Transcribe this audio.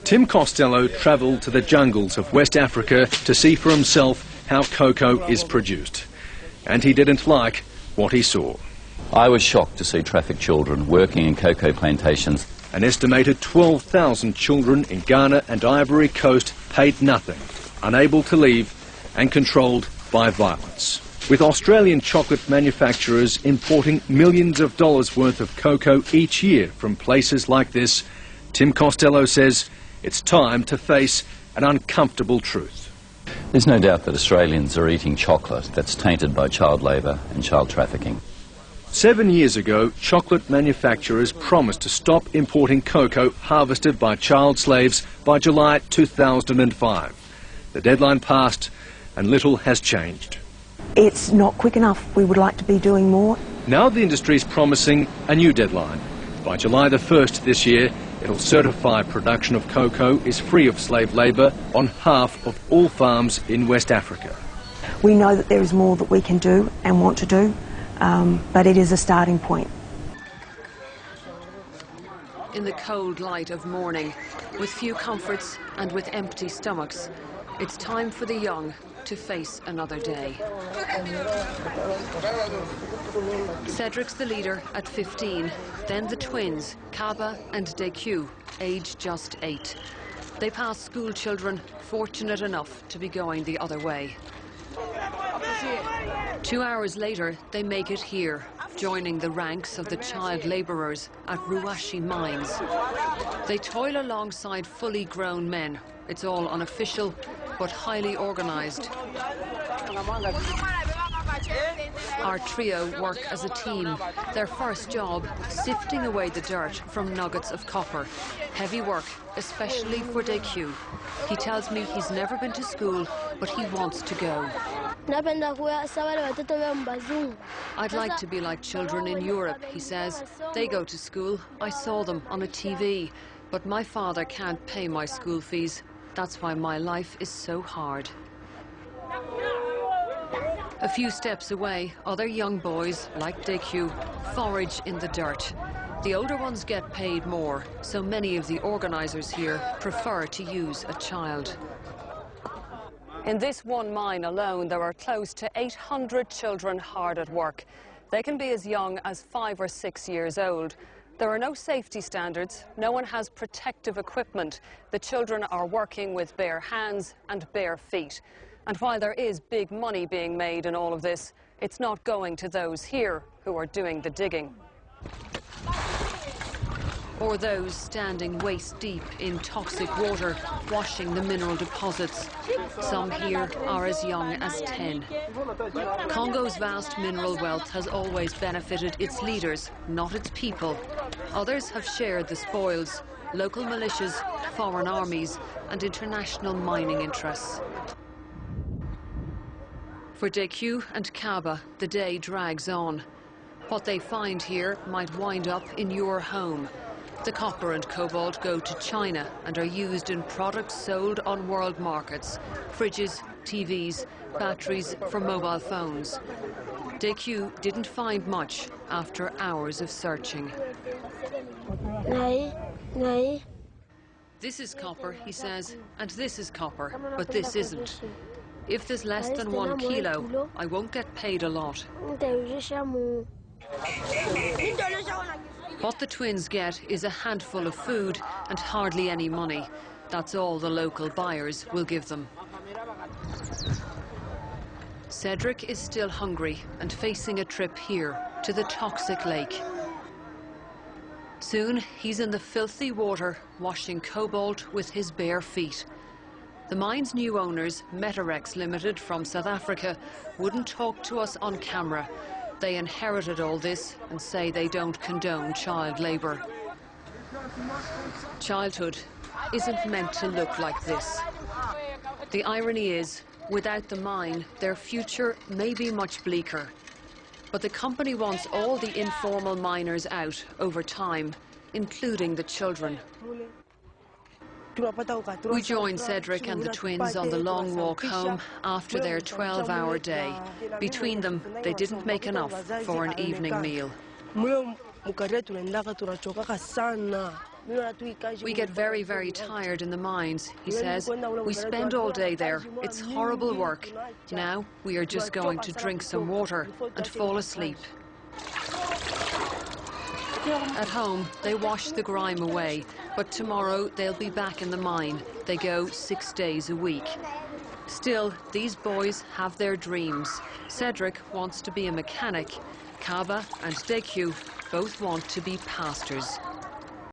Tim Costello travelled to the jungles of West Africa to see for himself how cocoa is produced. And he didn't like what he saw. I was shocked to see trafficked children working in cocoa plantations. An estimated 12,000 children in Ghana and Ivory Coast paid nothing, unable to leave and controlled by violence. With Australian chocolate manufacturers importing millions of dollars worth of cocoa each year from places like this, Tim Costello says it's time to face an uncomfortable truth. There's no doubt that Australians are eating chocolate that's tainted by child labour and child trafficking. 7 years ago, chocolate manufacturers promised to stop importing cocoa harvested by child slaves by July 2005. The deadline passed and little has changed. It's not quick enough. We would like to be doing more. Now the industry is promising a new deadline. By July the 1st this year, it'll certify production of cocoa is free of slave labour on half of all farms in West Africa. We know that there is more that we can do and want to do, but it is a starting point. In the cold light of morning, with few comforts and with empty stomachs, it's time for the young to face another day. Cedric's the leader at 15, then the twins, Kaba and Deku, aged just 8. They pass school children fortunate enough to be going the other way. 2 hours later, they make it here, joining the ranks of the child labourers at Ruwashi mines. They toil alongside fully grown men. It's all unofficial, but highly organised. Our trio work as a team. Their first job, sifting away the dirt from nuggets of copper. Heavy work, especially for Deku. He tells me he's never been to school, but he wants to go. I'd like to be like children in Europe, he says. They go to school. I saw them on a TV. But my father can't pay my school fees. That's why my life is so hard. A few steps away, other young boys, like Deku, forage in the dirt. The older ones get paid more, so many of the organisers here prefer to use a child. In this one mine alone, there are close to 800 children hard at work. They can be as young as 5 or 6 years old. There are no safety standards, no one has protective equipment. The children are working with bare hands and bare feet. And while there is big money being made in all of this, it's not going to those here who are doing the digging. Or those standing waist deep in toxic water, washing the mineral deposits. Some here are as young as 10. Congo's vast mineral wealth has always benefited its leaders, not its people. Others have shared the spoils, local militias, foreign armies, and international mining interests. For Deku and Kaba, the day drags on. What they find here might wind up in your home. The copper and cobalt go to China and are used in products sold on world markets. Fridges, TVs, batteries for mobile phones. Deku didn't find much after hours of searching. This is copper, he says, and this is copper, but this isn't. If there's less than 1 kilo, I won't get paid a lot. What the twins get is a handful of food and hardly any money. That's all the local buyers will give them. Cedric is still hungry and facing a trip here to the toxic lake. Soon he's in the filthy water, washing cobalt with his bare feet. The mine's new owners, Metarex Limited from South Africa, wouldn't talk to us on camera. They inherited all this and say they don't condone child labour. Childhood isn't meant to look like this. The irony is, without the mine, their future may be much bleaker. But the company wants all the informal miners out over time, including the children. We join Cedric and the twins on the long walk home after their 12-hour day. Between them, they didn't make enough for an evening meal. We get very, very tired in the mines, he says. We spend all day there. It's horrible work. Now we are just going to drink some water and fall asleep. At home, they wash the grime away, but tomorrow they'll be back in the mine. They go 6 days a week. Still, these boys have their dreams. Cedric wants to be a mechanic. Kaba and Dekyu both want to be pastors.